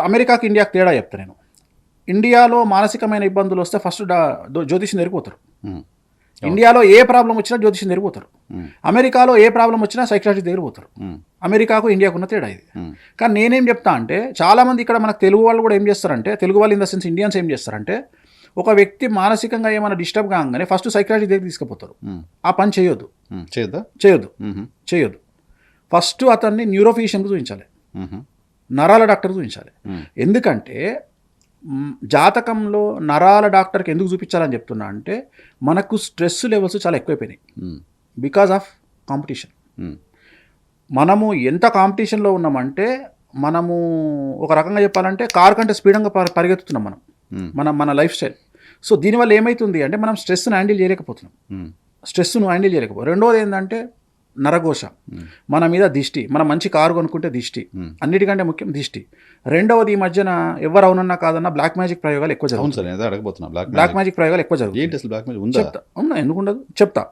అమెరికాకి ఇండియాకి తేడా చెప్తా నేను. ఇండియాలో మానసికమైన ఇబ్బందులు వస్తే ఫస్ట్ జ్యోతిష్యం జరిగిపోతారు. ఇండియాలో ఏ ప్రాబ్లం వచ్చినా జ్యోతిష్యం జరిగిపోతారు. అమెరికాలో ఏ ప్రాబ్లం వచ్చినా సైకాట్రిస్ట్ దగ్గర పోతారు. అమెరికాకు ఇండియాకు ఉన్న తేడా ఇది. కానీ నేనేం చెప్తా అంటే చాలామంది ఇక్కడ మనకు తెలుగు వాళ్ళు కూడా ఏం చేస్తారంటే, తెలుగు వాళ్ళు ఇన్ ద సెన్స్ ఇండియన్స్ ఏం చేస్తారంటే, ఒక వ్యక్తి మానసికంగా ఏమైనా డిస్టర్బ్ కాగానే ఫస్ట్ సైకాట్రిస్ట్ దగ్గర తీసుకుపోతారు. ఆ పని చేయొద్దు. చేయొద్దు. ఫస్ట్ అతన్ని న్యూరోఫిజిషియన్కి చూపించాలి, నరాల డాక్టర్ చూపించాలి. ఎందుకంటే జాతకంలో నరాల డాక్టర్కి ఎందుకు చూపించాలని చెప్తున్నా అంటే, మనకు స్ట్రెస్ లెవెల్స్ చాలా ఎక్కువైపోయినాయి బికాజ్ ఆఫ్ కాంపిటీషన్. మనము ఎంత కాంపిటీషన్లో ఉన్నామంటే, మనము ఒక రకంగా చెప్పాలంటే కార్ కంటే స్పీడ్గా పరిగెత్తుతున్నాం మన లైఫ్ స్టైల్. సో దీనివల్ల ఏమవుతుంది అంటే, మనం స్ట్రెస్ను హ్యాండిల్ చేయలేకపోతున్నాం. రెండోది ఏంటంటే నరఘోష, మన మీద దిష్టి. మనం మంచి కారు కొనుక్కుంటే దిష్టి, అన్నిటికంటే ముఖ్యం దిష్టి. రెండవది, ఈ మధ్యన ఎవరు అవునన్నా కాదన్నా బ్లాక్ మ్యాజిక్ ప్రయోగాలు ఎక్కువ జరుగుతాయి. అవును సార్, అడగబోతున్నా. బ్లాక్ మ్యాజిక్ ప్రయోగాలు ఎక్కువ జరుగుతాయి. ఏంటి అసలు బ్లాక్ మ్యాజిక్ చెప్తా, ఎందుకు ఉండదు చెప్తా.